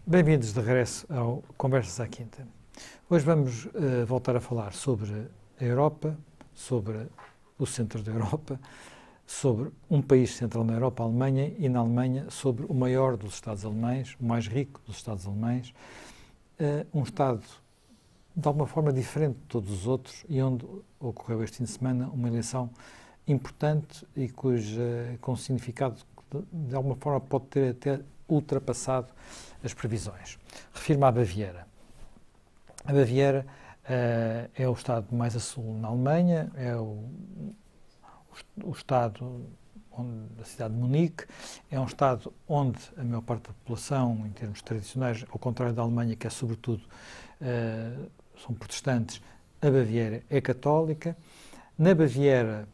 Bem-vindos de regresso ao Conversas à Quinta. Hoje vamos voltar a falar sobre a Europa, sobre o centro da Europa, sobre um país central na Europa, a Alemanha, e na Alemanha sobre o maior dos Estados alemães, o mais rico dos Estados alemães, um Estado de alguma forma diferente de todos os outros e onde ocorreu este fim de semana uma eleição importante e com significado que de alguma forma pode ter até ultrapassado as previsões. Refiro-me à Baviera. A Baviera é o estado mais a sul na Alemanha, é o estado da cidade de Munique, é um estado onde a maior parte da população, em termos tradicionais, ao contrário da Alemanha, que é sobretudo, são protestantes, a Baviera é católica. Na Baviera,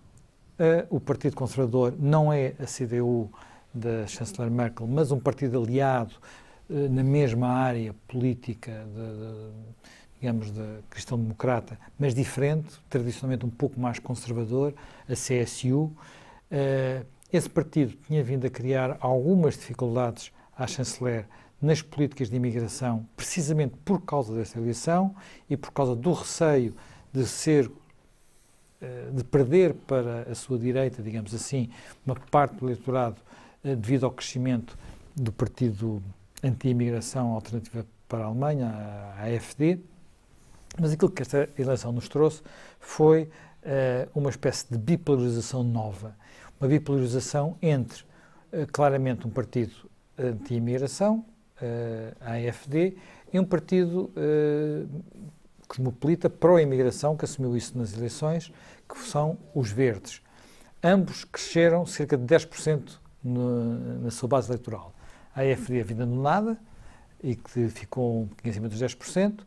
o Partido Conservador não é a CDU da chanceler Merkel, mas um partido aliado na mesma área política, digamos, da cristão-democrata, mas diferente, tradicionalmente um pouco mais conservador, a CSU. Esse partido tinha vindo a criar algumas dificuldades à chanceler nas políticas de imigração, precisamente por causa dessa eleição e por causa do receio de perder para a sua direita, digamos assim, uma parte do eleitorado devido ao crescimento do partido anti-imigração Alternativa para a Alemanha, a AfD. Mas aquilo que esta eleição nos trouxe foi uma espécie de bipolarização nova. Uma bipolarização entre, claramente, um partido anti-imigração, a AfD, e um partido cosmopolita pró-imigração, que assumiu isso nas eleições, que são os Verdes. Ambos cresceram cerca de 10% na sua base eleitoral. A AfD vinda do nada, e que ficou acima dos 10%,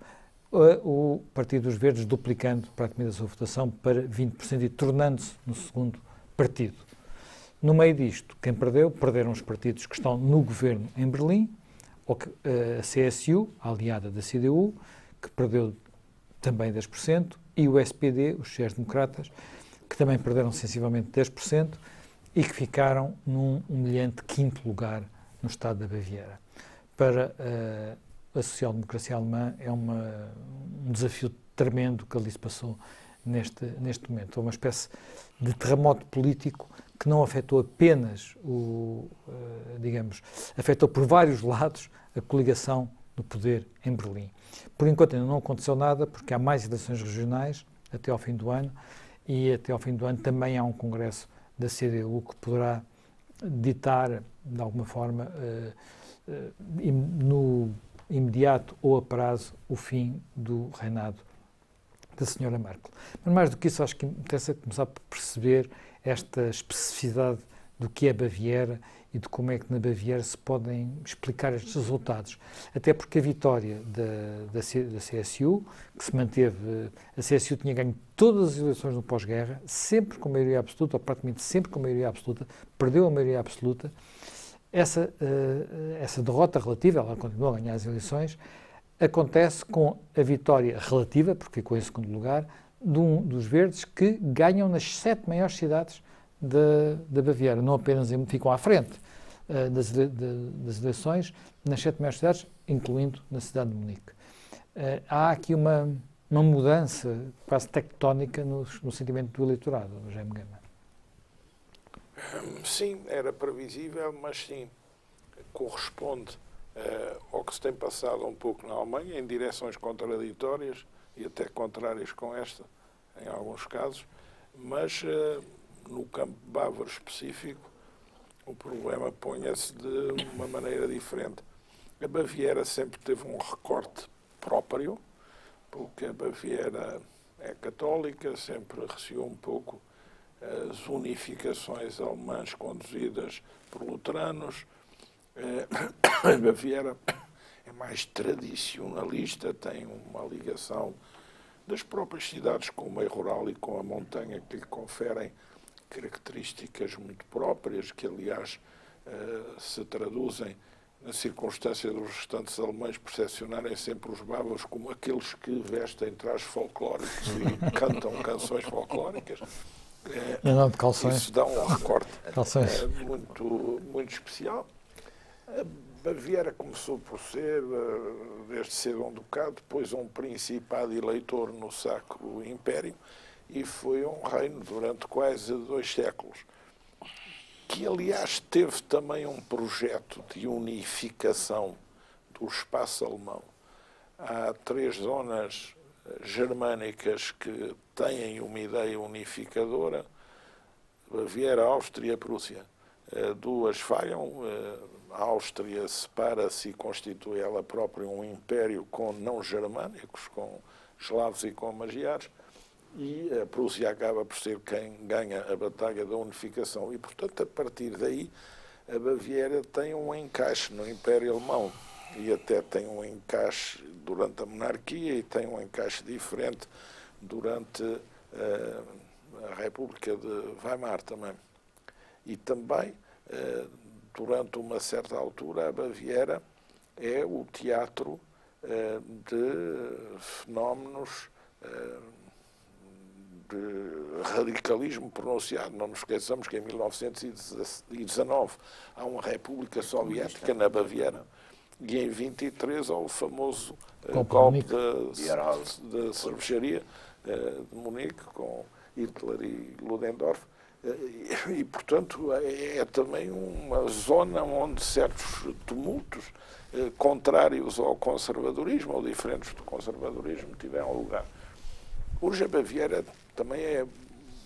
o Partido dos Verdes duplicando praticamente a sua votação para 20% e tornando-se no segundo partido. No meio disto, quem perderam os partidos que estão no governo em Berlim, a CSU, a aliada da CDU, que perdeu também 10%, e o SPD, os sociais-democratas, que também perderam sensivelmente 10%, e que ficaram num humilhante quinto lugar no estado da Baviera. Para a social-democracia alemã é um desafio tremendo que ali se passou neste momento. É uma espécie de terremoto político que não afetou apenas digamos, afetou por vários lados a coligação do poder em Berlim. Por enquanto ainda não aconteceu nada, porque há mais eleições regionais até ao fim do ano, e até ao fim do ano também há um congresso da CDU que poderá ditar, de alguma forma, no imediato ou a prazo, o fim do reinado da senhora Merkel. Mas mais do que isso, acho que interessa começar por perceber esta especificidade do que é Baviera e de como é que na Baviera se podem explicar estes resultados. Até porque a vitória da CSU, que se manteve, a CSU tinha ganho todas as eleições no pós-guerra, sempre com maioria absoluta, ou praticamente sempre com maioria absoluta, perdeu a maioria absoluta. Essa derrota relativa, ela continuou a ganhar as eleições, acontece com a vitória relativa, porque ficou em segundo lugar, dos Verdes, que ganham nas 7 maiores cidades da Baviera, não apenas ficam à frente das eleições, nas 7 maiores cidades, incluindo na cidade de Munique. Há aqui uma mudança quase tectónica no sentimento do eleitorado, Jaime Gama. Sim, era previsível, mas sim, corresponde ao que se tem passado um pouco na Alemanha, em direções contraditórias e até contrárias com esta, em alguns casos, mas no campo bávaro específico, o problema põe-se de uma maneira diferente. A Baviera sempre teve um recorte próprio, porque a Baviera é católica, sempre receou um pouco as unificações alemãs conduzidas por luteranos. A Baviera é mais tradicionalista, tem uma ligação das próprias cidades com o meio rural e com a montanha que lhe conferem características muito próprias, que aliás se traduzem na circunstância dos restantes alemães percepcionarem sempre os bávaros como aqueles que vestem trajes folclóricos e cantam canções folclóricas. Não, de calções. Isso dá um recorte calções. Muito especial. A Baviera começou por ser, desde cedo um ducado, depois um principado eleitor no Sacro Império, e foi um reino durante quase 2 séculos, que aliás teve também um projeto de unificação do espaço alemão. Há 3 zonas germânicas que têm uma ideia unificadora: Baviera, Áustria e Prússia. 2 falham. A Áustria separa-se e constitui ela própria um império com não-germânicos, com eslavos e com magiares, e a Prússia acaba por ser quem ganha a batalha da unificação. E, portanto, a partir daí, a Baviera tem um encaixe no Império Alemão, e até tem um encaixe durante a monarquia e tem um encaixe diferente durante a República de Weimar também. E também, durante uma certa altura, a Baviera é o teatro de fenómenos de radicalismo pronunciado. Não nos esqueçamos que em 1919 há uma República Soviética na Baviera, e em 23 há o famoso golpe da cervejaria de Munique, com Hitler e Ludendorff. E, portanto, é também uma zona onde certos tumultos contrários ao conservadorismo, ou diferentes do conservadorismo, tiveram lugar. Hoje a Baviera também é um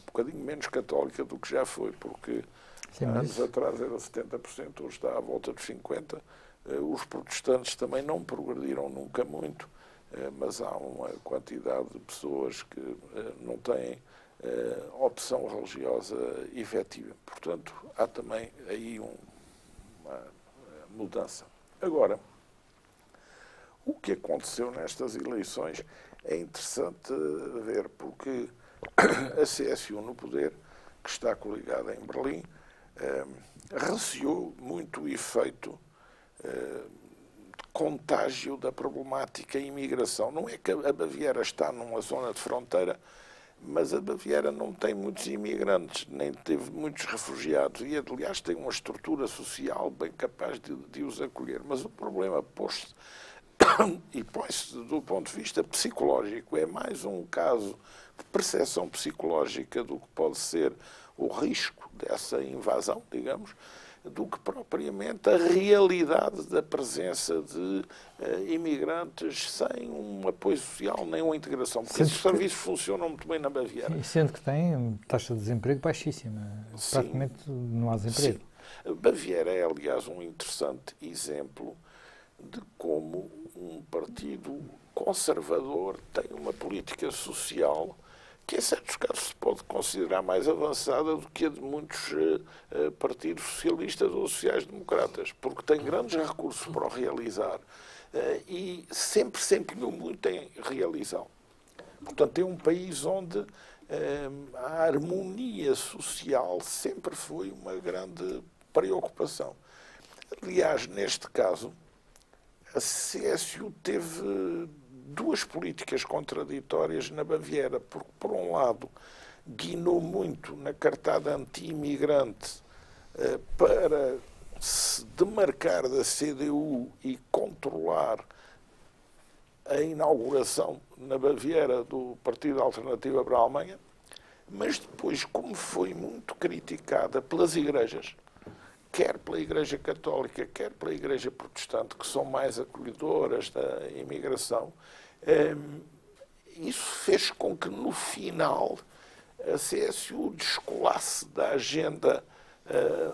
bocadinho menos católica do que já foi, porque anos atrás era 70%, hoje está à volta dos 50%. Os protestantes também não progrediram nunca muito, mas há uma quantidade de pessoas que não têm opção religiosa efetiva. Portanto, há também aí uma mudança. Agora, o que aconteceu nestas eleições é interessante ver, porque a CSU no poder, que está coligada em Berlim, receou muito o efeito de contágio da problemática imigração. Não é que a Baviera está numa zona de fronteira, mas a Baviera não tem muitos imigrantes, nem teve muitos refugiados, e aliás tem uma estrutura social bem capaz de os acolher. Mas o problema pôs-se, e põe-se do ponto de vista psicológico, é mais um caso de percepção psicológica do que pode ser o risco dessa invasão, digamos, do que propriamente a realidade da presença de imigrantes sem um apoio social nem uma integração. Porque esses serviços funcionam muito bem na Baviera. E sendo que tem taxa de desemprego baixíssima. Sim, praticamente não há desemprego. Sim. Baviera é, aliás, um interessante exemplo de como um partido conservador tem uma política social que em certos casos se pode considerar mais avançada do que a de muitos partidos socialistas ou sociais-democratas, porque tem grandes recursos para o realizar e sempre se empenhou muito em realizá-lo. Portanto, é um país onde a harmonia social sempre foi uma grande preocupação. Aliás, neste caso, a CSU teve 2 políticas contraditórias na Baviera, porque, por um lado, guinou muito na cartada anti-imigrante para se demarcar da CDU e controlar a inauguração na Baviera do Partido Alternativo para a Alemanha, mas depois, como foi muito criticada pelas igrejas, quer pela Igreja Católica, quer pela Igreja Protestante, que são mais acolhedoras da imigração, isso fez com que, no final, a CSU descolasse da agenda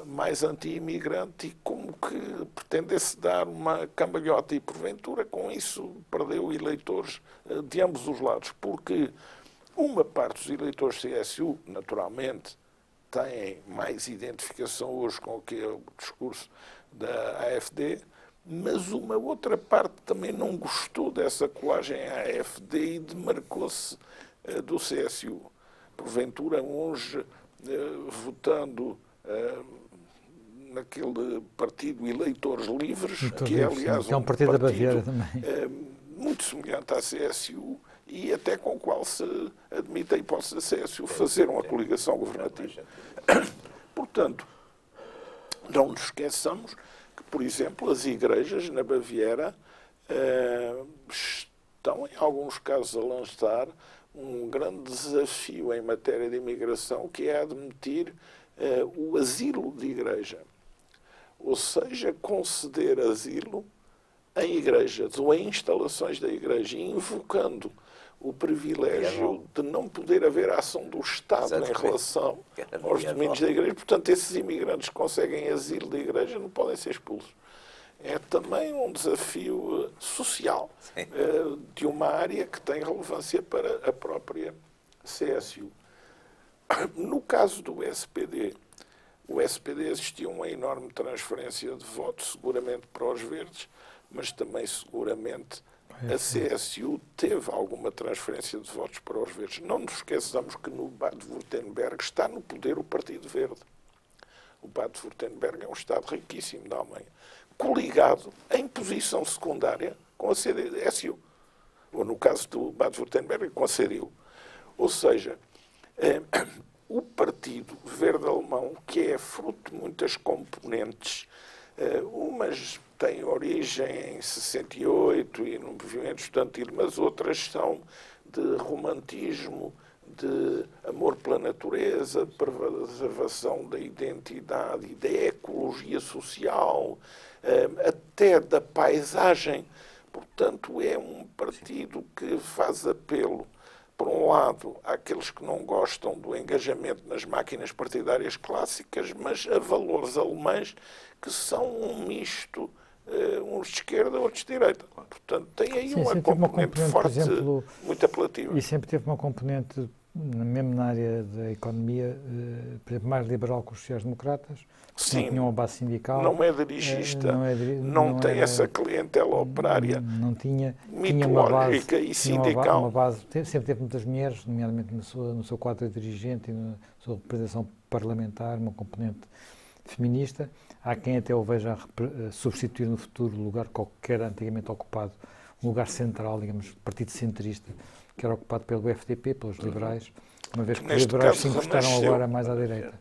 mais anti-imigrante e como que pretendesse dar uma cambalhota e, porventura, com isso, perdeu eleitores de ambos os lados, porque uma parte dos eleitores CSU, naturalmente, têm mais identificação hoje com o que é o discurso da AfD, mas uma outra parte também não gostou dessa colagem à AfD e demarcou-se do CSU. Porventura, uns votando naquele partido Eleitores Livres, que é, aliás, que é um partido da Baviera também, muito semelhante à CSU, e até com o qual se admite a hipótese da CSU fazer uma coligação governativa. Portanto, não nos esqueçamos que, por exemplo, as igrejas na Baviera estão, em alguns casos, a lançar um grande desafio em matéria de imigração, que é admitir o asilo de igreja. Ou seja, conceder asilo em igrejas ou em instalações da igreja, invocando o privilégio de não poder haver ação do Estado em relação aos domínios da igreja. Portanto, esses imigrantes que conseguem asilo da igreja não podem ser expulsos. É também um desafio social de uma área que tem relevância para a própria CSU. No caso do SPD, o SPD existia uma enorme transferência de votos, seguramente para os verdes, mas também seguramente a CSU teve alguma transferência de votos para os verdes. Não nos esqueçamos que no Baden-Württemberg está no poder o Partido Verde. O Baden-Württemberg é um Estado riquíssimo da Alemanha, coligado em posição secundária com a CDU, ou no caso do Baden-Württemberg, com a CDU. Ou seja, o Partido Verde Alemão, que é fruto de muitas componentes, umas têm origem em 68 e no movimento estudantil, mas outras são de romantismo, de amor pela natureza, preservação da identidade e da ecologia social, até da paisagem. Portanto, é um partido que faz apelo, por um lado, àqueles que não gostam do engajamento nas máquinas partidárias clássicas, mas a valores alemães que são um misto, uns de esquerda, outros de direita. Portanto, tem aí uma componente forte, exemplo, muito apelativa. E sempre teve uma componente, mesmo na área da economia, por exemplo, mais liberal que os sociais-democratas, sim, não tinham uma base sindical. Não é dirigista, não tem essa clientela operária. Não tinha uma base e sindical. Uma base, sempre teve muitas mulheres, nomeadamente no seu quadro dirigente e na sua representação parlamentar, uma componente feminista. Há quem até o veja substituir no futuro o lugar que era antigamente ocupado, um lugar central, digamos, partido centrista, que era ocupado pelo FDP, pelos liberais, uma vez que os liberais se encostaram agora mais à direita.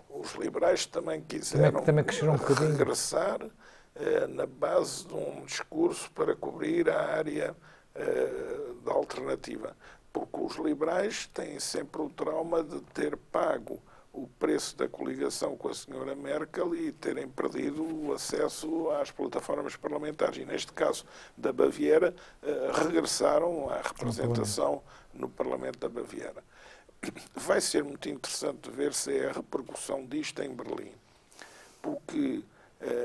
Os liberais também quiseram também cresceram um bocadinho. regressar na base de um discurso para cobrir a área da alternativa, porque os liberais têm sempre o trauma de ter pago o preço da coligação com a senhora Merkel e terem perdido o acesso às plataformas parlamentares. E, neste caso da Baviera, regressaram à representação no Parlamento da Baviera. Vai ser muito interessante ver se é a repercussão disto em Berlim, porque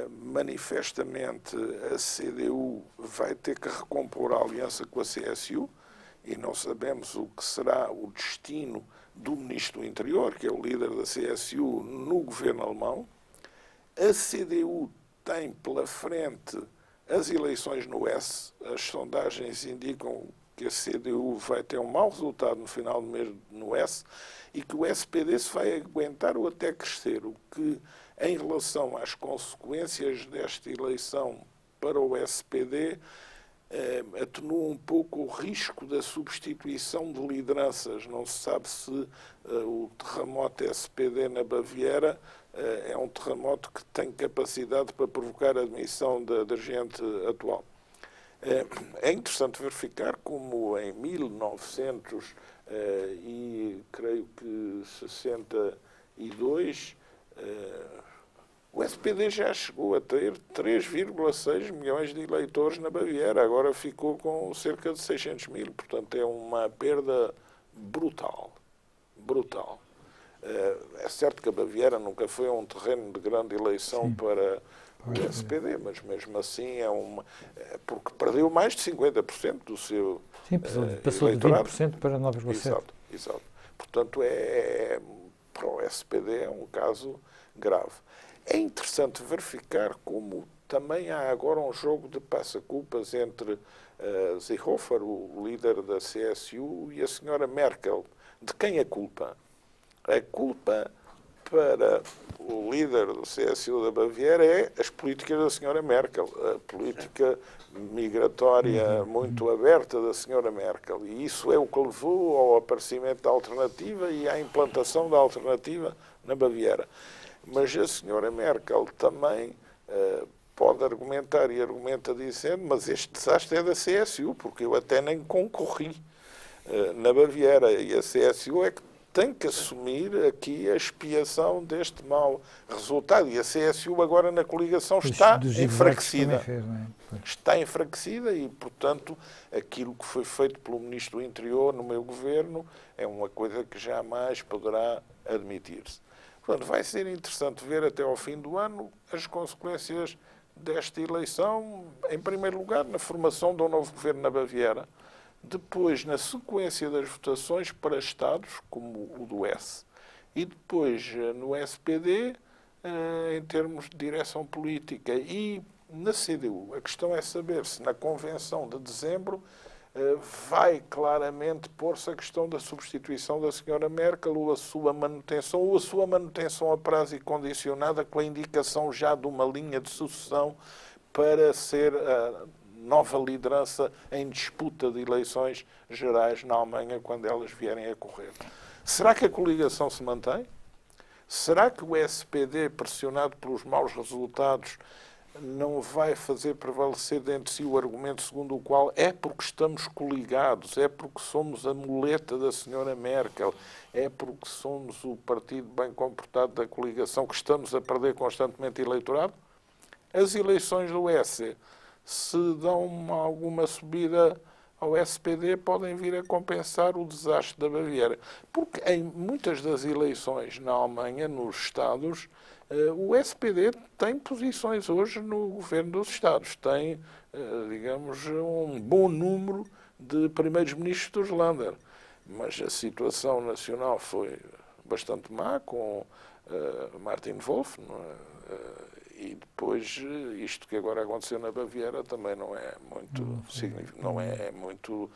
manifestamente a CDU vai ter que recompor a aliança com a CSU e não sabemos o que será o destino do Ministro do Interior, que é o líder da CSU no governo alemão. A CDU tem pela frente as eleições no S. As sondagens indicam que a CDU vai ter um mau resultado no final do mês no S e que o SPD se vai aguentar ou até crescer, o que, em relação às consequências desta eleição para o SPD, atenua um pouco o risco da substituição de lideranças. Não se sabe se o terremoto SPD na Baviera é um terremoto que tem capacidade para provocar a demissão da dirigente atual. É interessante verificar como em 1900 e creio que 62 o SPD já chegou a ter 3,6 milhões de eleitores na Baviera, agora ficou com cerca de 600 mil, portanto é uma perda brutal, brutal. É certo que a Baviera nunca foi um terreno de grande eleição para o SPD, mas mesmo assim porque perdeu mais de 50% do seu passou de 20% para 9,7%. Exato. Portanto, para o SPD é um caso grave. É interessante verificar como também há agora um jogo de passa-culpas entre Seehofer, o líder da CSU, e a senhora Merkel. De quem a culpa? A culpa para o líder do CSU da Baviera é as políticas da senhora Merkel, a política migratória muito aberta da senhora Merkel. E isso é o que levou ao aparecimento da alternativa e à implantação da alternativa na Baviera. Mas a senhora Merkel também pode argumentar e argumenta dizendo, mas este desastre é da CSU, porque eu até nem concorri na Baviera, e a CSU é que tem que assumir aqui a expiação deste mau resultado. E a CSU agora na coligação está enfraquecida. Está enfraquecida e, portanto, aquilo que foi feito pelo Ministro do Interior no meu governo é uma coisa que jamais poderá admitir-se. Portanto, vai ser interessante ver até ao fim do ano as consequências desta eleição, em primeiro lugar, na formação de um novo governo na Baviera, depois na sequência das votações para Estados, como o do S, e depois no SPD, em termos de direção política, e na CDU. A questão é saber se na convenção de dezembro vai claramente pôr-se a questão da substituição da senhora Merkel ou a sua manutenção a prazo e condicionada com a indicação já de uma linha de sucessão para ser nova liderança em disputa de eleições gerais na Alemanha quando elas vierem a correr. Será que a coligação se mantém? Será que o SPD, pressionado pelos maus resultados, não vai fazer prevalecer dentro de si o argumento segundo o qual é porque estamos coligados, é porque somos a muleta da senhora Merkel, é porque somos o partido bem comportado da coligação que estamos a perder constantemente eleitorado? As eleições do S, se dão alguma subida ao SPD, podem vir a compensar o desastre da Baviera. Porque em muitas das eleições na Alemanha, nos Estados, o SPD tem posições hoje no governo dos Estados. Tem, digamos, um bom número de primeiros-ministros dos Länder. Mas a situação nacional foi bastante má com Martin Wolf, não é? E depois, isto que agora aconteceu na Baviera também não é muito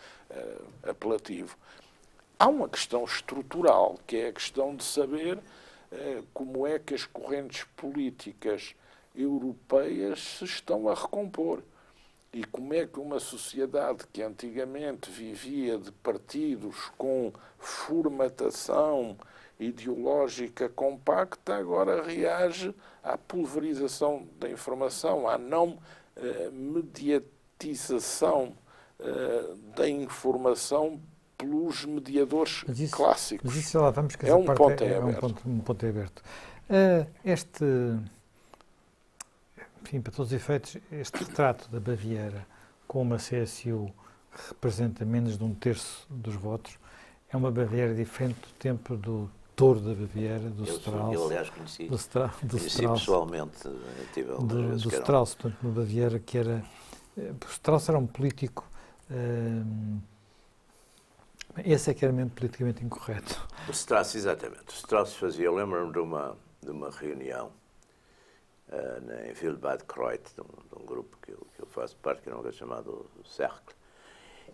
apelativo. Há uma questão estrutural, que é a questão de saber como é que as correntes políticas europeias se estão a recompor. E como é que uma sociedade que antigamente vivia de partidos com formatação ideológica compacta, agora reage à pulverização da informação, à não mediatização da informação pelos mediadores clássicos. Mas isso lá vamos, que é um ponto aberto. Enfim, para todos os efeitos, este retrato da Baviera com uma CSU que representa menos de 1/3 dos votos é uma Baviera diferente do tempo do Touro da Baviera, do Strauss. Eu, aliás, conheci Strauss, pessoalmente. Do Strauss, portanto, uma Baviera que era... O Strauss era um político... esse é que era mesmo politicamente incorreto. O Strauss, exatamente. O Strauss fazia... Eu lembro-me de uma reunião em Wilbad Kreuz, de um grupo que eu faço parte, que era um grupo chamado Cercle.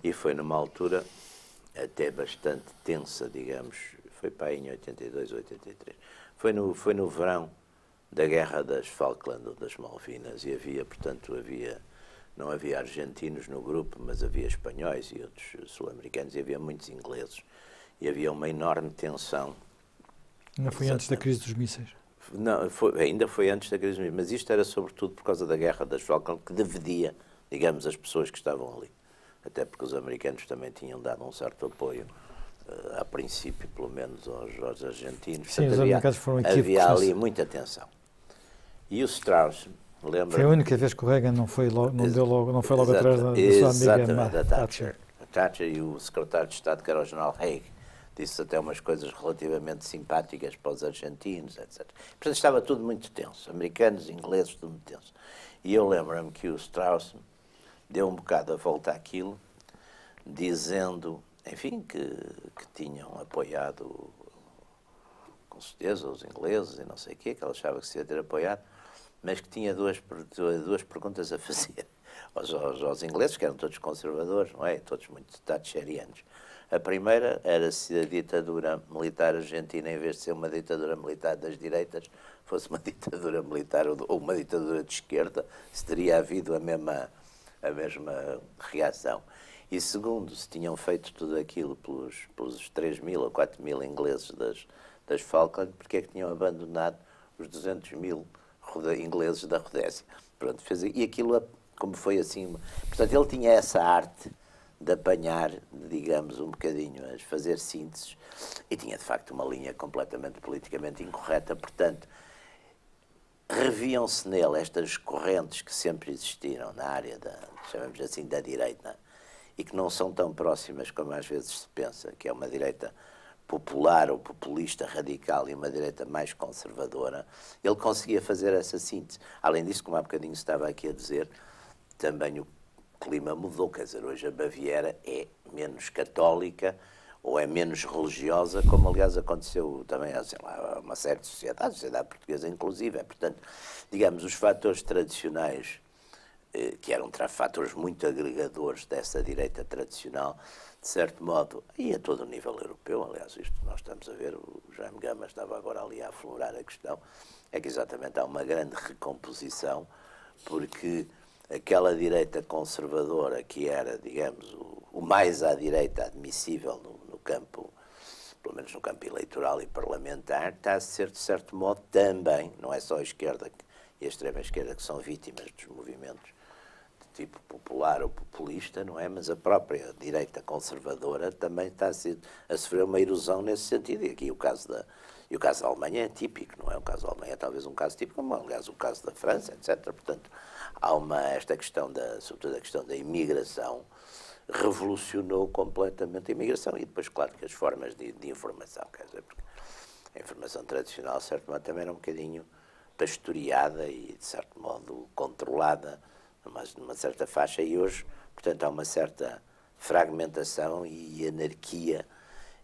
E foi numa altura até bastante tensa, digamos. Foi para aí em 82, 83. Foi no verão da Guerra das Falkland, ou das Malvinas, e não havia argentinos no grupo, mas havia espanhóis e outros sul-americanos, e havia muitos ingleses. E havia uma enorme tensão. Não foi antes da crise dos mísseis? Não, ainda foi antes da crise dos mísseis, mas isto era sobretudo por causa da Guerra das Falkland, que dividia, digamos, as pessoas que estavam ali. Até porque os americanos também tinham dado um certo apoio, a princípio, pelo menos, aos argentinos. Sim, os americanos foram equívocos. Havia ali muita tensão. E o Strauss, lembra... Foi a única vez que o Reagan não foi logo atrás da sua amiga Thatcher. A Thatcher e o secretário de Estado, que era o general Haig, disse até umas coisas relativamente simpáticas para os argentinos, etc. Portanto, estava tudo muito tenso. Americanos, ingleses, tudo muito tenso. E eu lembro-me que o Strauss deu um bocado a volta àquilo, dizendo, enfim, que tinham apoiado, com certeza, os ingleses e não sei o quê, que ele achava que se ia ter apoiado, mas que tinha duas perguntas a fazer aos ingleses, que eram todos conservadores, não é? Todos muito thatcherianos. A primeira era se a ditadura militar argentina, em vez de ser uma ditadura militar das direitas, fosse uma ditadura militar ou uma ditadura de esquerda, se teria havido a mesma reação. E segundo, se tinham feito tudo aquilo pelos 3.000 ou 4.000 ingleses das Falkland, porque é que tinham abandonado os 200.000 ingleses da Rodésia. Pronto, e aquilo, como foi assim... Portanto, ele tinha essa arte de apanhar, digamos, um bocadinho, a fazer sínteses, e tinha, de facto, uma linha completamente politicamente incorreta. Portanto, reviam-se nele estas correntes que sempre existiram na área chamamos assim, da direita, e que não são tão próximas como às vezes se pensa, que é uma direita popular ou populista radical e uma direita mais conservadora. Ele conseguia fazer essa síntese. Além disso, como há bocadinho estava aqui a dizer, também o clima mudou, quer dizer, hoje a Baviera é menos católica ou é menos religiosa, como aliás aconteceu também, sei lá, uma certa sociedade, a sociedade portuguesa inclusive. Portanto, digamos, os fatores tradicionais, que eram fatores muito agregadores dessa direita tradicional, de certo modo, e a todo o nível europeu, aliás, isto que nós estamos a ver, o Jaime Gama estava agora ali a aflorar a questão, é que exatamente há uma grande recomposição, porque aquela direita conservadora que era, digamos, o mais à direita admissível no campo, pelo menos no campo eleitoral e parlamentar, está a ser, de certo modo, também, não é só a esquerda e a extrema-esquerda que são vítimas dos movimentos de tipo popular ou populista, não é? Mas a própria direita conservadora também está a sofrer uma erosão nesse sentido. E aqui o caso da Alemanha é típico, não é? O caso da Alemanha é talvez um caso típico, como aliás o caso da França, etc. Portanto, há esta questão, sobretudo a questão da imigração, revolucionou completamente a imigração. E depois, claro, que as formas de informação, quer dizer, porque a informação tradicional, de certo modo, também era um bocadinho pastoreada e, de certo modo, controlada numa certa faixa, e hoje, portanto, há uma certa fragmentação e anarquia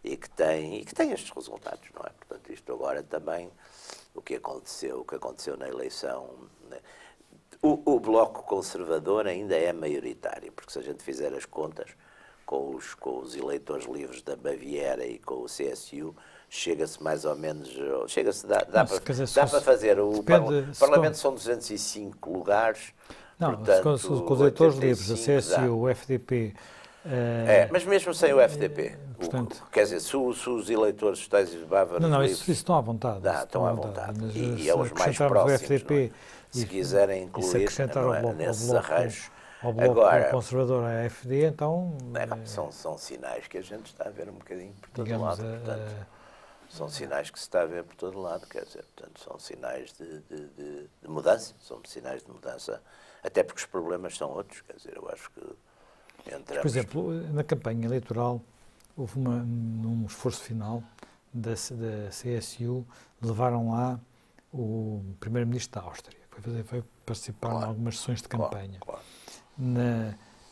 e que tem estes resultados, não é? Portanto, isto agora também, o que aconteceu na eleição, né? O bloco conservador ainda é maioritário, porque se a gente fizer as contas com os eleitores livres da Baviera e com o CSU, chega-se mais ou menos, dá para fazer, o Parlamento são 205 lugares. Não, portanto, com os eleitores livres, a CSU, o FDP... mas mesmo sem o FDP, portanto, quer dizer, se os eleitores tais bávaros... Não, isso estão à vontade. Estão à vontade. Mas e é os mais próximos, o FDP, se quiserem incluir, se acrescentar nesses arranjos. Ao bloco agora, conservador, a AfD, então... São sinais que a gente está a ver um bocadinho por todo digamos, lado, portanto... São sinais que se está a ver por todo lado, quer dizer, portanto, são sinais de mudança, são sinais de mudança, até porque os problemas são outros, quer dizer, eu acho que Por exemplo, na campanha eleitoral houve um esforço final da CSU, levaram lá o primeiro-ministro da Áustria, foi participar em algumas sessões de campanha. Claro.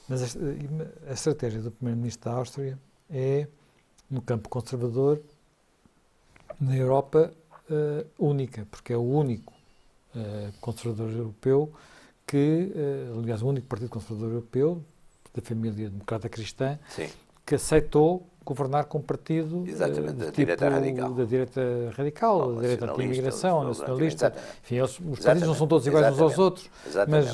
Mas a estratégia do primeiro-ministro da Áustria é, no campo conservador, na Europa, única, porque é o único conservador europeu aliás, o único partido conservador europeu, da família democrata cristã, sim, que aceitou governar com um partido da direita radical, da direita anti-imigração, nacionalista. Enfim, os partidos não são todos iguais uns aos outros, mas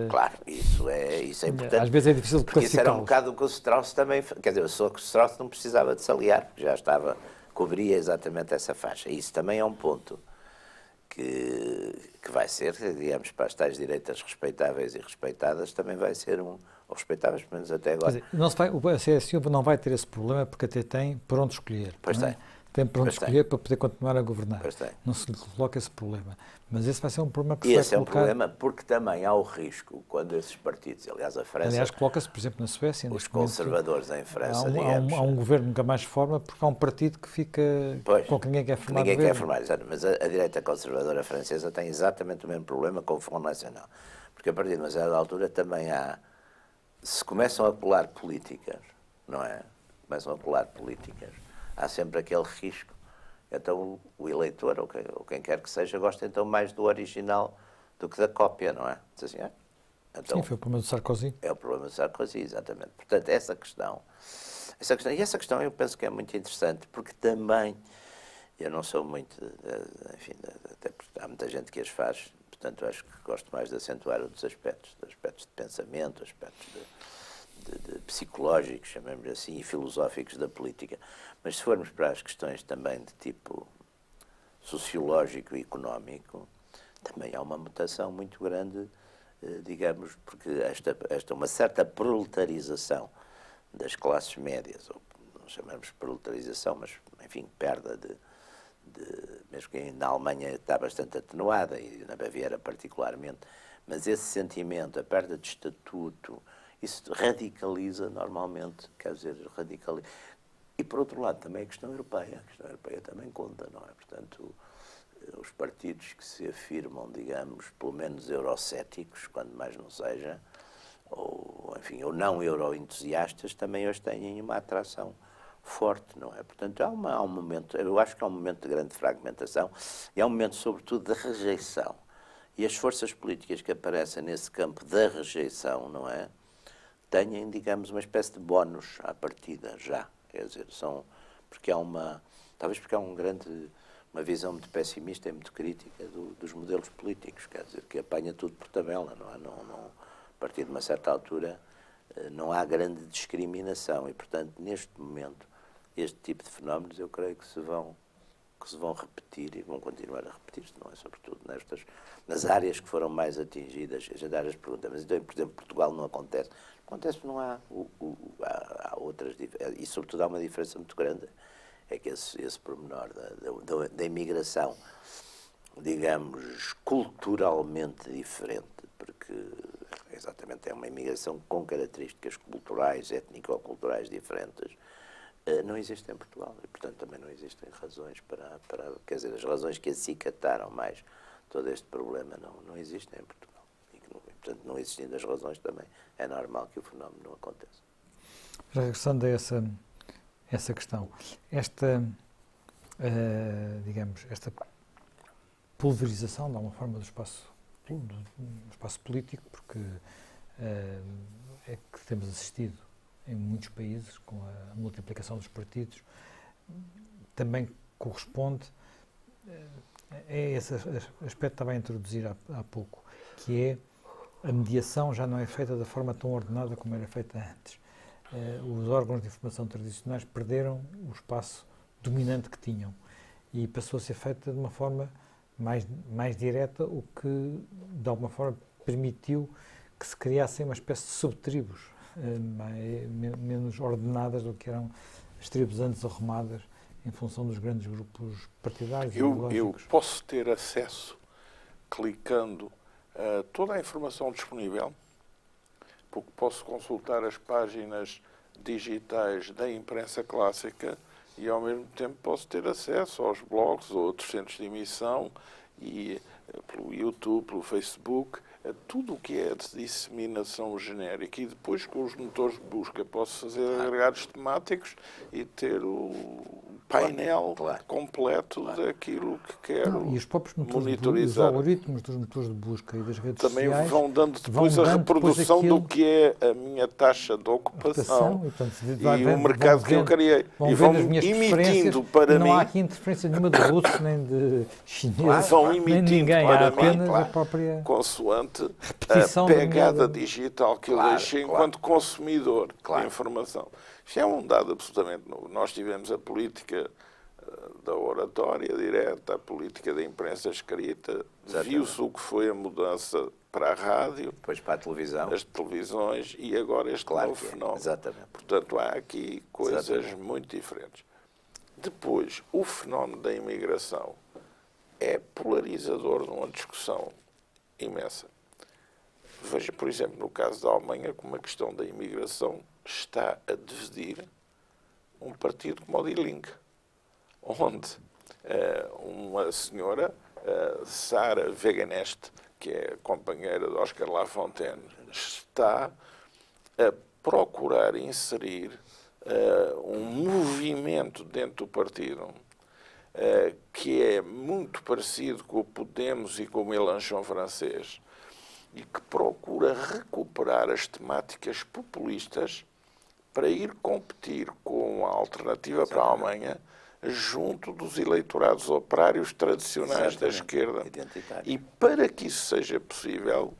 claro, isso é importante. Às vezes é difícil de classificá-los. Isso era um bocado o que o Strauss também, quer dizer, só que o Strauss não precisava de se aliar, porque já cobria exatamente essa faixa. E isso também é um ponto que vai ser, digamos, para as tais direitas respeitáveis e respeitadas, também vai ser ou respeitáveis, pelo menos até agora. A CSU não vai ter esse problema porque até tem por onde escolher. Pois tem. Tem por onde escolher para poder continuar a governar. Pois tem. Não se lhe coloca esse problema. Mas esse vai ser um problema que se vai colocar... Esse é um problema porque também há o risco, quando esses partidos, aliás, a França... Aliás, coloca-se, por exemplo, na Suécia... Os conservadores em França, digamos... Há um governo que nunca mais forma porque há um partido que fica com que ninguém quer formar. Ninguém quer formar, exatamente. Mas a direita conservadora francesa tem exatamente o mesmo problema com o Front National. Porque a partir de uma certa altura também há... Se começam a colar políticas, não é? Começam a colar políticas, há sempre aquele risco. Então o eleitor, ou quem quer que seja, gosta então mais do original do que da cópia, não é? Diz assim, então, sim, foi o problema do Sarkozy. É o problema do Sarkozy, exatamente. Portanto, essa questão eu penso que é muito interessante, porque também, eu não sou muito, enfim, até porque há muita gente que as faz, portanto acho que gosto mais de acentuar outros aspectos de pensamento, aspectos de psicológicos, chamemos assim, e filosóficos da política. Mas se formos para as questões também de tipo sociológico e económico, também há uma mutação muito grande, digamos, porque uma certa proletarização das classes médias, ou não chamamos proletarização, mas, enfim, perda mesmo que na Alemanha está bastante atenuada, e na Baviera particularmente, mas esse sentimento, a perda de estatuto, isso radicaliza normalmente, quer dizer, radicaliza. E, por outro lado, também a questão europeia também conta, não é? Portanto, os partidos que se afirmam, digamos, pelo menos eurocéticos, quando mais não seja, ou, enfim, ou não euroentusiastas, também hoje têm uma atração forte, não é? Portanto, há um momento, eu acho que há um momento de grande fragmentação e há um momento, sobretudo, de rejeição. E as forças políticas que aparecem nesse campo da rejeição, não é? Têm, digamos, uma espécie de bónus à partida, já. Quer dizer, talvez porque há uma visão muito pessimista e muito crítica dos modelos políticos, quer dizer, que apanha tudo por tabela, não é? A partir de uma certa altura não há grande discriminação e, portanto, neste momento, este tipo de fenómenos eu creio que se vão repetir e vão continuar a repetir-se, não é? Sobretudo nas áreas que foram mais atingidas. A gente às vezes pergunta, mas então, por exemplo, Portugal não acontece? Acontece, não há, há outras, e sobretudo há uma diferença muito grande, é que esse pormenor da imigração, digamos, culturalmente diferente, porque exatamente é uma imigração com características culturais, étnico-culturais diferentes, não existe em Portugal e, portanto, também não existem razões para quer dizer, as razões que acicataram mais todo este problema não existem em Portugal. E, portanto, não existindo as razões também é normal que o fenómeno não aconteça. Regressando a essa questão, digamos, esta pulverização, de alguma forma, do espaço político, porque é que temos assistido em muitos países, com a multiplicação dos partidos, também corresponde a esse aspecto que estava a introduzir há pouco, que é a mediação já não é feita da forma tão ordenada como era feita antes. Os órgãos de informação tradicionais perderam o espaço dominante que tinham e passou a ser feita de uma forma mais direta, o que, de alguma forma, permitiu que se criassem uma espécie de subtribos menos ordenadas do que eram as tribos antes arrumadas em função dos grandes grupos partidários. Eu posso ter acesso, clicando, a toda a informação disponível, porque posso consultar as páginas digitais da imprensa clássica e, ao mesmo tempo, posso ter acesso aos blogs ou outros centros de emissão e pelo YouTube, pelo Facebook, a tudo o que é de disseminação genérica, e depois com os motores de busca posso fazer agregados temáticos e ter o painel completo daquilo que quero e os próprios monitorizar. Os algoritmos dos motores de busca e das redes também sociais vão dando depois a reprodução do que é a minha taxa de ocupação e o mercado que eu criei. E vão emitindo para mim. Não há aqui interferência nenhuma de russos nem de chineses, vão emitindo nem ninguém, para há apenas mim, a própria consoante a pegada digital que eu deixei enquanto consumidor de informação. Isto é um dado absolutamente novo. Nós tivemos a política da oratória direta, a política da imprensa escrita, viu-se o que foi a mudança para a rádio, depois para a televisão, as televisões e agora este novo fenómeno. Exatamente. Portanto, há aqui coisas muito diferentes. Depois, o fenómeno da imigração é polarizador numa discussão imensa. Veja, por exemplo, no caso da Alemanha, como a questão da imigração está a dividir um partido como o Die Linke, onde uma senhora, Sarah Wagenknecht, que é companheira de Oscar Lafontaine, está a procurar inserir um movimento dentro do partido que é muito parecido com o Podemos e com o Mélenchon francês, e que procura recuperar as temáticas populistas para ir competir com a alternativa para a Alemanha junto dos eleitorados operários tradicionais da esquerda. E para que isso seja possível,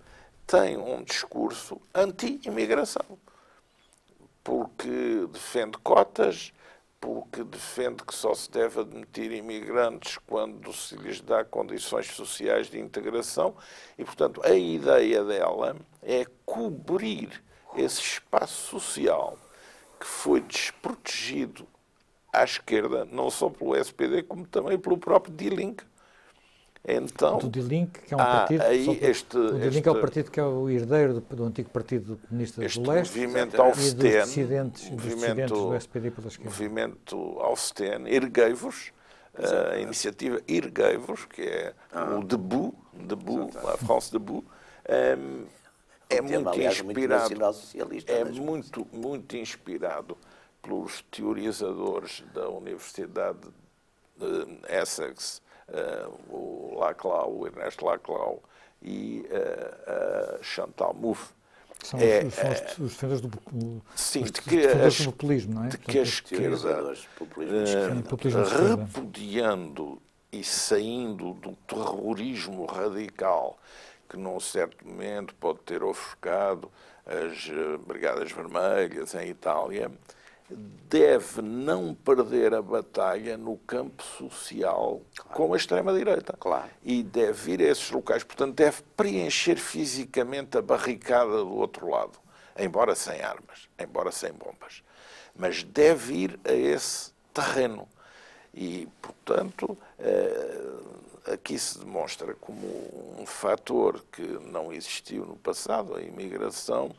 tem um discurso anti-imigração, porque defende cotas, porque defende que só se deve admitir imigrantes quando se lhes dá condições sociais de integração e, portanto, a ideia dela é cobrir esse espaço social que foi desprotegido à esquerda, não só pelo SPD, como também pelo próprio Die Linke. Então, o Die Linke, que é um partido... o Die Linke é o partido que é o herdeiro do antigo Partido Comunista do Leste movimento e dos dissidentes do SPD pela esquerda. Movimento Alsten, Erguei-vos, a iniciativa Erguei-vos, que é o debut, a France Debout, é muito inspirado, muito inspirado pelos teorizadores da Universidade de Essex, o Laclau, o Ernesto Laclau e a Chantal Mouffe. São os defensores do populismo, não é? De que a esquerda, repudiando e saindo do terrorismo radical que num certo momento pode ter ofuscado as Brigadas Vermelhas em Itália, deve não perder a batalha no campo social com a extrema-direita. Claro. E deve ir a esses locais. Portanto, deve preencher fisicamente a barricada do outro lado. Embora sem armas, embora sem bombas. Mas deve ir a esse terreno. E, portanto, aqui se demonstra como um fator que não existiu no passado, a imigração,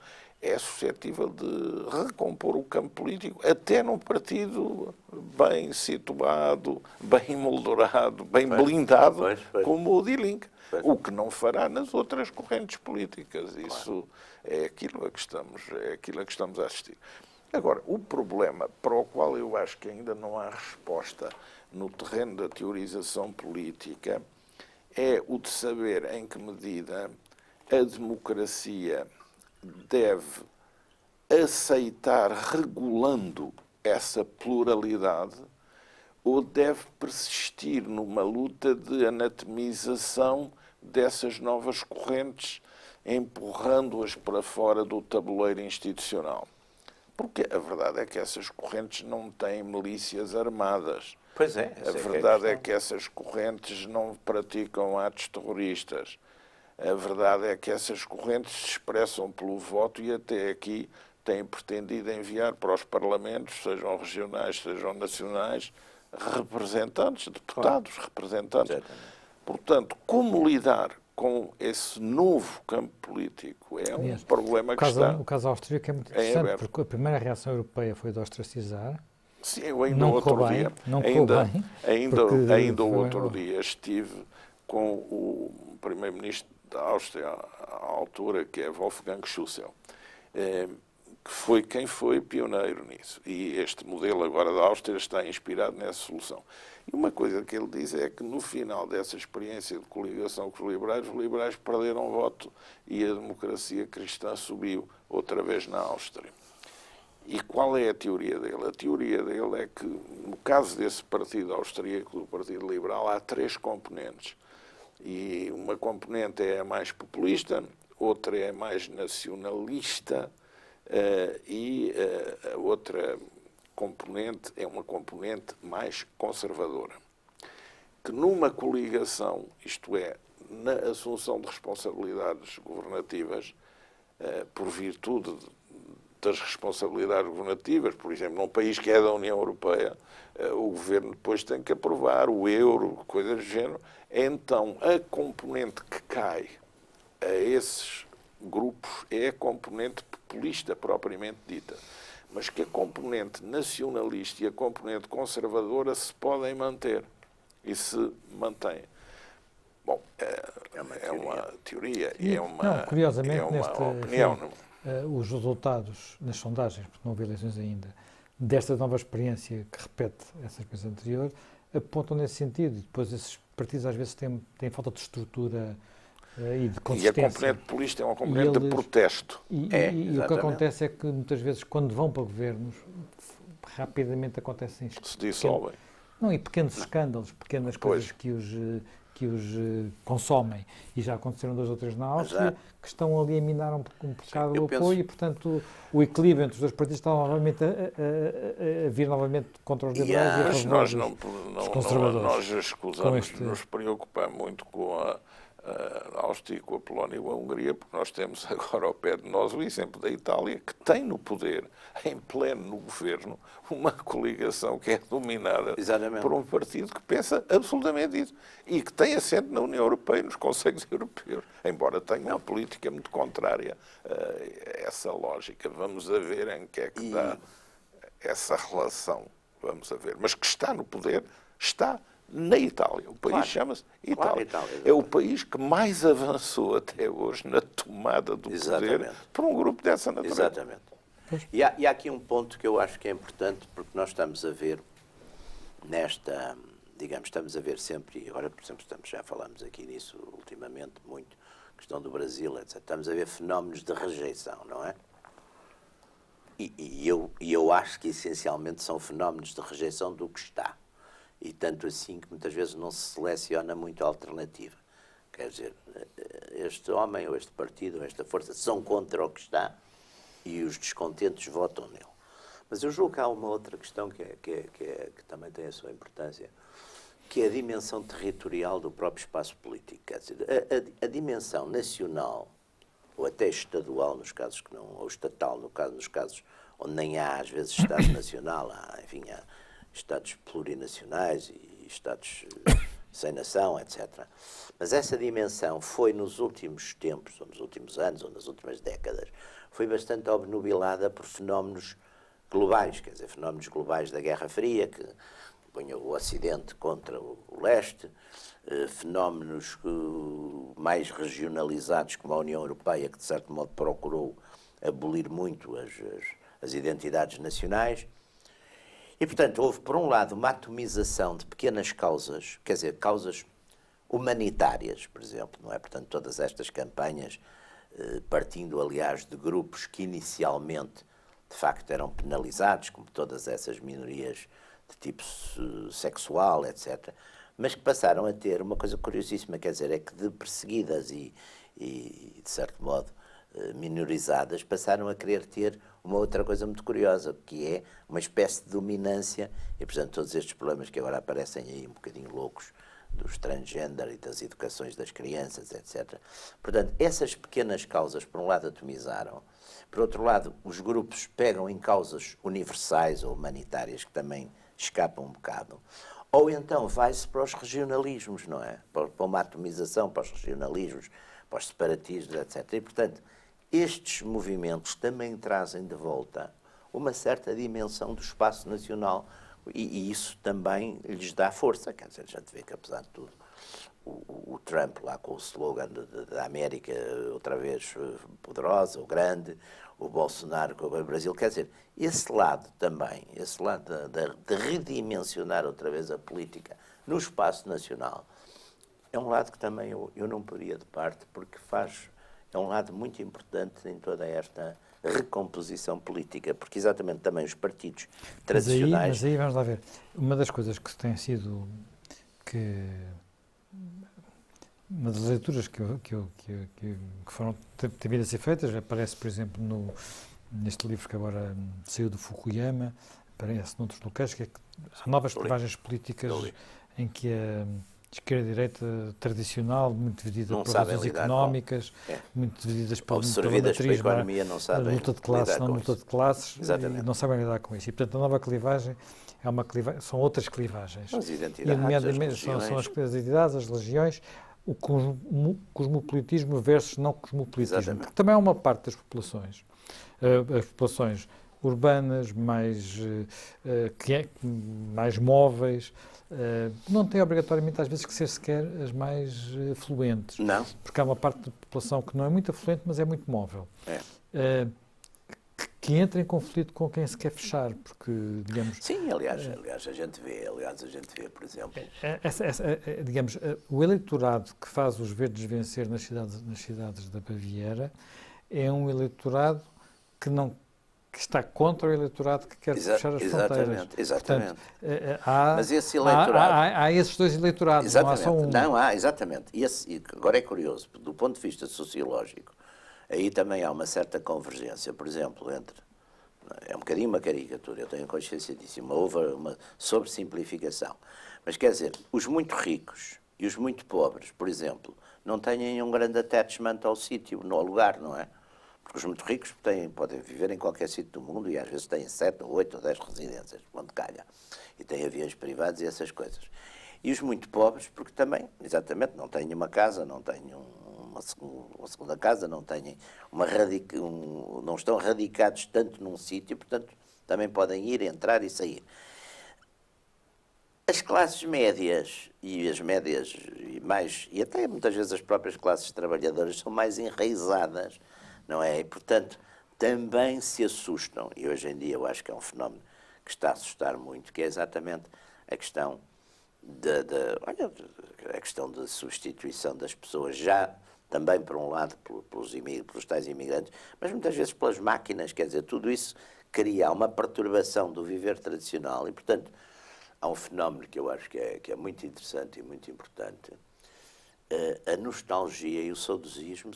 é suscetível de recompor o campo político, até num partido bem situado, bem emoldurado, bem blindado, como o Die Linke. O que não fará nas outras correntes políticas. Isso é aquilo a que estamos a assistir. Agora, o problema para o qual eu acho que ainda não há resposta no terreno da teorização política é o de saber em que medida a democracia deve aceitar regulando essa pluralidade ou deve persistir numa luta de anatomização dessas novas correntes, empurrando-as para fora do tabuleiro institucional. Porque a verdade é que essas correntes não têm milícias armadas. Pois é. A verdade é que essas correntes não praticam atos terroristas. A verdade é que essas correntes se expressam pelo voto e até aqui têm pretendido enviar para os parlamentos, sejam regionais, sejam nacionais, representantes, deputados, representantes. Exatamente. Portanto, como lidar com esse novo campo político é um problema que está... O caso austríaco é muito interessante, porque a primeira reação europeia foi de ostracizar. Sim, eu ainda outro dia, ainda outro dia estive com o primeiro-ministro da Áustria, à altura, que é Wolfgang Schüssel, que foi quem foi pioneiro nisso. E este modelo agora da Áustria está inspirado nessa solução. E uma coisa que ele diz é que no final dessa experiência de coligação com os liberais perderam voto e a democracia cristã subiu outra vez na Áustria. E qual é a teoria dele? A teoria dele é que, no caso desse partido austríaco, do Partido Liberal, há três componentes. E uma componente é a mais populista, outra é a mais nacionalista e a outra componente é uma componente mais conservadora. Que numa coligação, isto é, na assunção de responsabilidades governativas, por virtude das responsabilidades governativas, por exemplo, num país que é da União Europeia, o governo depois tem que aprovar o euro, coisas do género. Então, a componente que cai a esses grupos é a componente populista propriamente dita, mas que a componente nacionalista e a componente conservadora se podem manter e se mantêm. Bom, é uma teoria e é uma opinião. Os resultados nas sondagens, porque não houve eleições ainda, desta nova experiência que repete essa experiência anterior, apontam nesse sentido. E depois esses partidos às vezes têm falta de estrutura e de consistência. E a componente populista é uma componente de protesto. E o que acontece é que muitas vezes, quando vão para governos, rapidamente acontecem... Se dissolvem. E pequenos escândalos, pequenas coisas que que os consomem, e já aconteceram 2 ou 3 na Áustria, que estão ali a minar um bocado o apoio, e, portanto, o equilíbrio entre os 2 partidos está novamente a vir novamente contra os liberais e a favor dos conservadores. Nós escusamos nos preocupar muito com a Áustria, com a Polónia e com a Hungria, porque nós temos agora ao pé de nós o exemplo da Itália, que tem no poder, em pleno no governo, uma coligação que é dominada por um partido que pensa absolutamente isso e que tem assento na União Europeia, nos Conselhos Europeus, embora tenha uma política muito contrária a essa lógica. Vamos a ver em que é que dá essa relação, vamos a ver. Mas que está no poder, está na Itália. O país chama-se Itália. É o país que mais avançou até hoje na tomada do poder por um grupo dessa natureza. Exatamente. E há aqui um ponto que eu acho que é importante, porque nós estamos a ver nesta, digamos, estamos a ver sempre, e agora, por exemplo, já falamos aqui nisso ultimamente muito, questão do Brasil, etc. Estamos a ver fenómenos de rejeição, não é? E eu acho que essencialmente são fenómenos de rejeição do que está. E tanto assim que muitas vezes não se seleciona muito a alternativa. Quer dizer, este homem ou este partido ou esta força são contra o que está e os descontentes votam nele. Mas eu julgo que há uma outra questão que também tem a sua importância, que é a dimensão territorial do próprio espaço político. Quer dizer, a dimensão nacional, ou até estadual, nos casos que não, ou estatal, nos casos onde nem há, às vezes, Estado nacional, há Estados plurinacionais e Estados sem nação, etc. Mas essa dimensão foi, nos últimos tempos, ou nos últimos anos, ou nas últimas décadas, foi bastante obnubilada por fenómenos globais, quer dizer, fenómenos globais da Guerra Fria, que punham o Ocidente contra o Leste, fenómenos mais regionalizados, como a União Europeia, que, de certo modo, procurou abolir muito as identidades nacionais. E, portanto, houve, por um lado, uma atomização de pequenas causas, quer dizer, causas humanitárias, por exemplo, não é? Portanto, todas estas campanhas, partindo, aliás, de grupos que inicialmente, de facto, eram penalizados, como todas essas minorias de tipo sexual, etc., mas que passaram a ter uma coisa curiosíssima, quer dizer, é que de perseguidas e de certo modo, minorizadas, passaram a querer ter uma outra coisa muito curiosa, que é uma espécie de dominância, e, portanto, todos estes problemas que agora aparecem aí um bocadinho loucos, dos transgênero e das educações das crianças, etc. Portanto, essas pequenas causas, por um lado, atomizaram, por outro lado, os grupos pegam em causas universais ou humanitárias que também escapam um bocado, ou então vai-se para os regionalismos, não é? Para uma atomização, para os regionalismos, para os separatismos, etc. E, portanto, estes movimentos também trazem de volta uma certa dimensão do espaço nacional e isso também lhes dá força. Quer dizer, a gente vê que, apesar de tudo, o Trump lá com o slogan da América outra vez poderosa, o grande, o Bolsonaro com o Brasil, quer dizer, esse lado também, esse lado de redimensionar outra vez a política no espaço nacional, é um lado que também eu não poria de parte, porque é um lado muito importante em toda esta recomposição política, porque exatamente também os partidos tradicionais... Mas aí vamos lá ver, uma das coisas que tem sido uma das leituras que foram ter vindo a ser feitas, aparece, por exemplo, neste livro que agora saiu do Fukuyama, aparece noutros locais, que é que há novas clivagens políticas em que a esquerda e a direita tradicional, muito dividida por razões económicas, muito divididas pelo materialismo, a luta de classes, não luta de classes, e não sabem lidar com isso. E, portanto, a nova clivagem é uma clivagem, são outras clivagens. As identidades, são as identidades, as religiões, o cosmopolitismo versus não cosmopolitismo. Exatamente. Porque também há uma parte das populações, as populações urbanas, mais móveis, não tem obrigatoriamente às vezes que ser sequer as mais afluentes. Não. Porque há uma parte da população que não é muito afluente, mas é muito móvel. Que entra em conflito com quem se quer fechar, porque, digamos... Sim, aliás, a gente vê, por exemplo... digamos, o eleitorado que faz os verdes vencer nas cidades da Baviera é um eleitorado que não que está contra o eleitorado que quer fechar as fronteiras. Exatamente. Portanto, mas esse eleitorado... há esses dois eleitorados, exatamente. não há só um. Não, há, exatamente. E agora é curioso, do ponto de vista sociológico, aí também há uma certa convergência, por exemplo, entre... É um bocadinho uma caricatura, eu tenho consciência disso, houve uma sobressimplificação. Mas quer dizer, os muito ricos e os muito pobres, por exemplo, não têm um grande attachment ao sítio, ao lugar, não é? Porque os muito ricos podem viver em qualquer sítio do mundo e às vezes têm 7, ou 8 ou 10 residências, onde calha. E têm aviões privados e essas coisas. E os muito pobres, porque também, exatamente, não têm uma casa, não têm uma segunda casa, não têm não estão radicados tanto num sítio, portanto, também podem ir, entrar e sair. As classes médias e as médias e até muitas vezes as próprias classes trabalhadoras são mais enraizadas, não é? E, portanto, também se assustam, e hoje em dia eu acho que é um fenómeno que está a assustar muito, que é exatamente a questão a questão da substituição das pessoas, já também, por um lado, pelos tais imigrantes, mas muitas vezes pelas máquinas, quer dizer, tudo isso cria uma perturbação do viver tradicional e, portanto, há um fenómeno que eu acho que é muito interessante e muito importante. A nostalgia e o saudosismo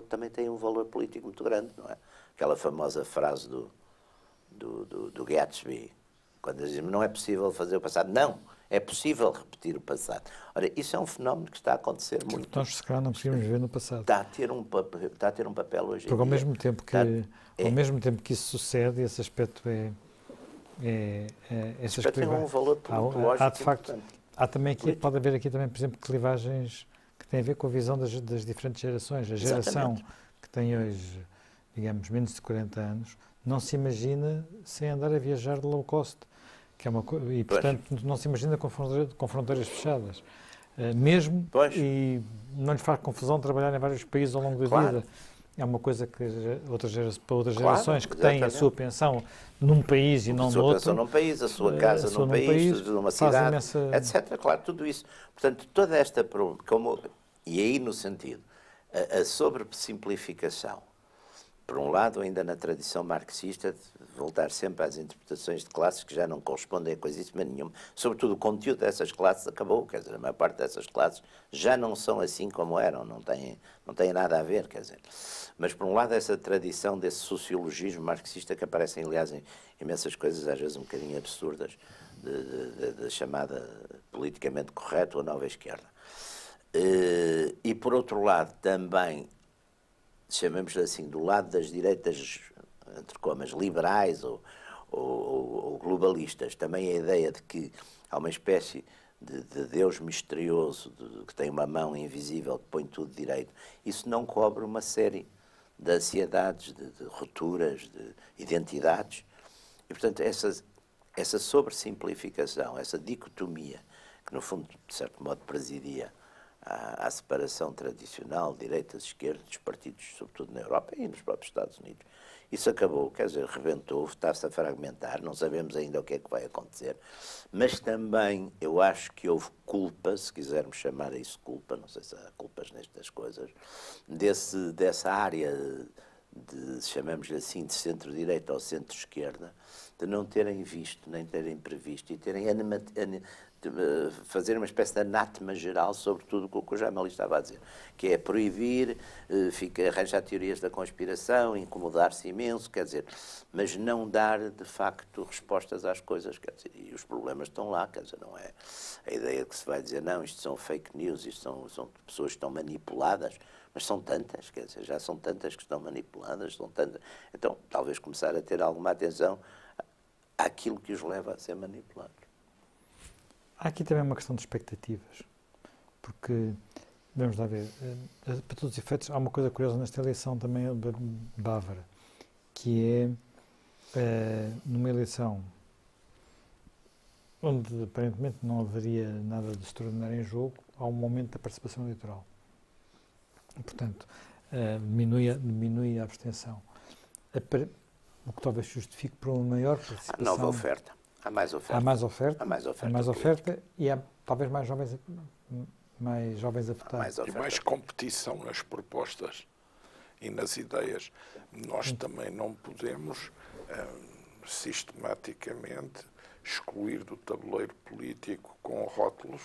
também têm um valor político muito grande, não é? Aquela famosa frase do Gatsby, quando ele diz, não é possível fazer o passado. Não, é possível repetir o passado. Ora, isso é um fenómeno que está a acontecer muito. Nós, se calhar, não conseguimos ver no passado. Está a ter um papel hoje em dia. Porque ao mesmo tempo que isso sucede, esse aspecto essas tem um valor político. Há, de facto, há também aqui, pode haver aqui também, por exemplo, clivagens que têm a ver com a visão das diferentes gerações. A geração que tem hoje, digamos, menos de 40 anos, não se imagina sem andar a viajar de low cost, que é e, portanto, não se imagina com fronteiras fechadas. Mesmo, e não lhes faz confusão trabalhar em vários países ao longo da vida. É uma coisa que para outras gerações que têm a sua pensão num país e não no outro. A sua pensão num país, a sua casa num país, numa cidade, etc. Claro, tudo isso. Portanto, toda esta... E aí, no sentido, a sobressimplificação, por um lado, ainda na tradição marxista, de voltar sempre às interpretações de classes que já não correspondem a coisíssima nenhuma. Sobretudo, o conteúdo dessas classes acabou, quer dizer, a maior parte dessas classes já não são assim como eram, não têm nada a ver, quer dizer. Mas, por um lado, essa tradição desse sociologismo marxista que aparecem, aliás, em imensas coisas, às vezes um bocadinho absurdas, da chamada politicamente correta ou nova esquerda. E, por outro lado, também, chamemos assim, do lado das direitas, entre comas, liberais ou globalistas, também a ideia de que há uma espécie de Deus misterioso, que tem uma mão invisível que põe tudo direito, isso não cobre uma série de ansiedades, de rupturas, de identidades. E, portanto, essa sobressimplificação, essa dicotomia, que no fundo, de certo modo, presidia à separação tradicional, direitas e esquerdas, dos partidos, sobretudo na Europa e nos próprios Estados Unidos. Isso acabou, quer dizer, rebentou, está-se a fragmentar, não sabemos ainda o que é que vai acontecer, mas também eu acho que houve culpa, se quisermos chamar a isso culpa, não sei se há culpas nestas coisas, dessa área chamemos-lhe assim, de centro-direita ou centro-esquerda, de não terem visto, nem terem previsto e terem fazer uma espécie de anátema geral sobre tudo o que o Jamali estava a dizer, que é proibir, arranjar teorias da conspiração, incomodar-se imenso, quer dizer, mas não dar, de facto, respostas às coisas, quer dizer, e os problemas estão lá, quer dizer, não é a ideia que se vai dizer, não, isto são fake news, isto são pessoas que estão manipuladas, mas são tantas, quer dizer, já são tantas que estão manipuladas, são tantas, então, talvez começar a ter alguma atenção àquilo que os leva a ser manipulados. Há aqui também uma questão de expectativas, porque, vamos lá ver, para todos os efeitos, há uma coisa curiosa nesta eleição também bávara, que é numa eleição onde aparentemente não haveria nada de extraordinário em jogo, há um aumento da participação eleitoral. Portanto, diminui a abstenção. O que talvez justifique por uma maior participação. A nova oferta. Há mais oferta. Há mais oferta e há talvez mais jovens a votar. E mais competição nas propostas e nas ideias. Nós também não podemos sistematicamente excluir do tabuleiro político com rótulos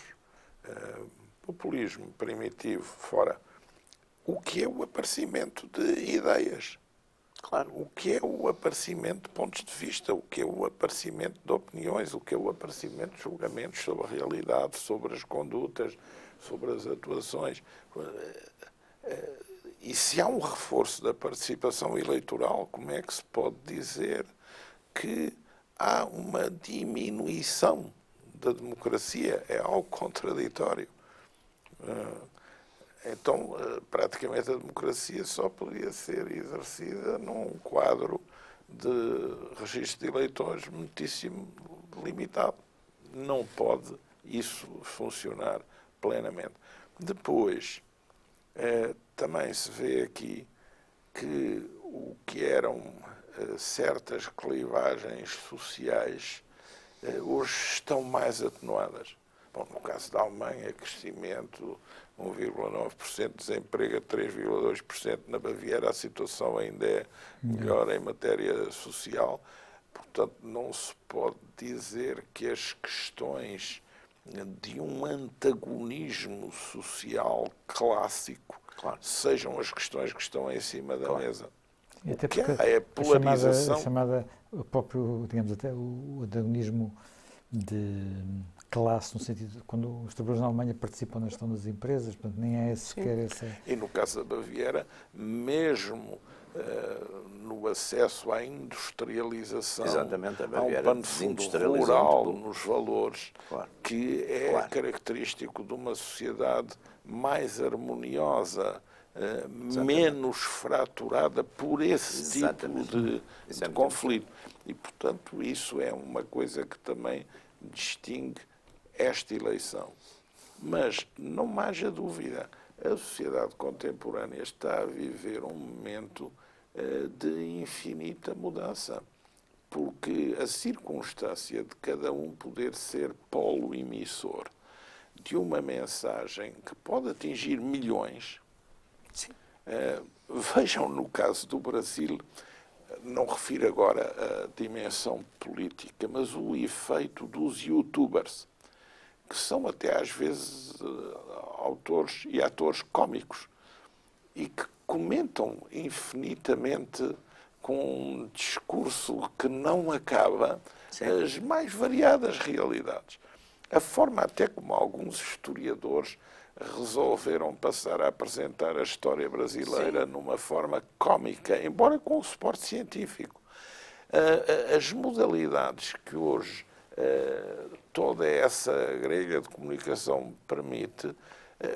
populismo primitivo, fora. O que é o aparecimento de ideias? Claro. O que é o aparecimento de pontos de vista? O que é o aparecimento de opiniões? O que é o aparecimento de julgamentos sobre a realidade, sobre as condutas, sobre as atuações? E se há um reforço da participação eleitoral, como é que se pode dizer que há uma diminuição da democracia? É algo contraditório. Então, praticamente a democracia só podia ser exercida num quadro de registro de eleitores muitíssimo limitado. Não pode isso funcionar plenamente. Depois, também se vê aqui que o que eram certas clivagens sociais hoje estão mais atenuadas. Bom, no caso da Alemanha, crescimento 1,9%, desemprego a 3,2%. Na Baviera a situação ainda é melhor em matéria social. Portanto, não se pode dizer que as questões de um antagonismo social clássico sejam as questões que estão em cima da mesa. E até O que porque há é a polarização. a chamada, o próprio, digamos, até o antagonismo de classe, no sentido de quando os trabalhadores na Alemanha participam na gestão das empresas, portanto, nem é sequer essa... E no caso da Baviera, mesmo no acesso à industrialização, Exatamente, a há um Baviera pano de fundo rural nos valores, que é característico de uma sociedade mais harmoniosa, menos fraturada por esse tipo de conflito. E, portanto, isso é uma coisa que também distingue esta eleição. Mas não haja dúvida, a sociedade contemporânea está a viver um momento de infinita mudança, porque a circunstância de cada um poder ser polo emissor de uma mensagem que pode atingir milhões. Vejam no caso do Brasil, não refiro agora a dimensão política, mas o efeito dos youtubers, que são até às vezes autores e atores cómicos e que comentam infinitamente com um discurso que não acaba as mais variadas realidades. A forma até como alguns historiadores resolveram passar a apresentar a história brasileira numa forma cómica, embora com suporte científico. As modalidades que hoje toda essa grelha de comunicação permite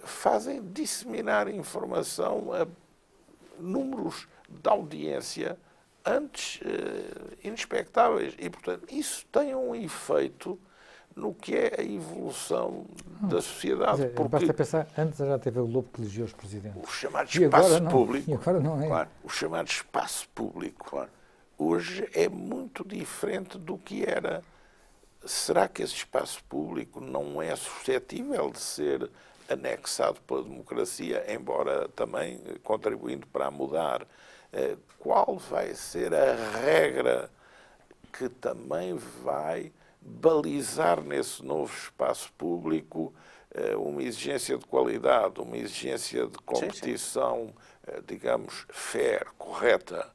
fazem disseminar informação a números de audiência antes inexpectáveis. E, portanto, isso tem um efeito no que é a evolução da sociedade. Dizer, porque basta pensar, antes já teve o Lobo que elogiou os presidentes. O chamado espaço público, e agora não é. o chamado espaço público, hoje é muito diferente do que era. Será que esse espaço público não é suscetível de ser anexado pela democracia, embora também contribuindo para a mudar? Qual vai ser a regra que também vai balizar nesse novo espaço público uma exigência de qualidade, uma exigência de competição, digamos, fair, correta?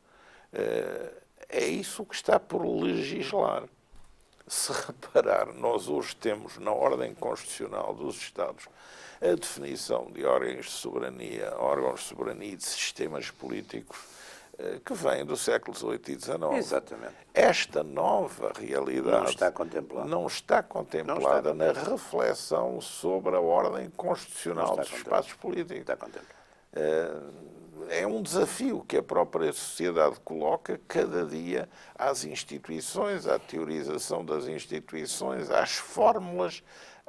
É isso que está por legislar. Se reparar, nós hoje temos na ordem constitucional dos Estados a definição de órgãos de soberania e de sistemas políticos que vêm do século XVIII e XIX. Exatamente. Esta nova realidade não está contemplada na reflexão sobre a ordem constitucional dos espaços políticos. Está contemplada. É um desafio que a própria sociedade coloca cada dia às instituições, à teorização das instituições, às fórmulas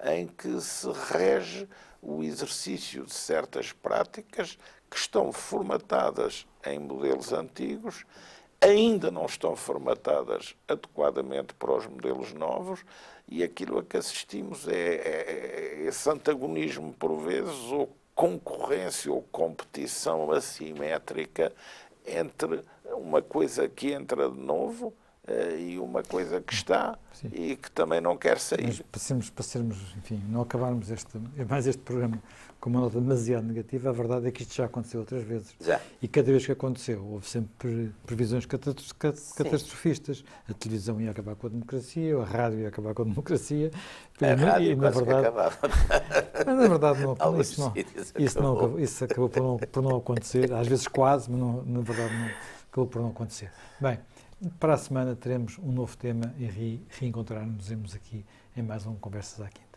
em que se rege o exercício de certas práticas que estão formatadas em modelos antigos, ainda não estão formatadas adequadamente para os modelos novos, e aquilo a que assistimos é esse antagonismo, por vezes, ou concorrência ou competição assimétrica entre uma coisa que entra de novo e uma coisa que está Sim. e que também não quer sair. Mas para sermos, enfim, não acabarmos mais este programa com uma nota demasiado negativa, a verdade é que isto já aconteceu outras vezes. Já. E cada vez que aconteceu, houve sempre previsões catastrofistas. A televisão ia acabar com a democracia, a rádio ia acabar com a democracia. A rádio na quase verdade, que acabava. mas na verdade Alguns isso acabou por não acontecer. Às vezes quase, mas na verdade acabou por não acontecer. Bem, para a semana teremos um novo tema e reencontrar-nos aqui em mais um Conversas à Quinta.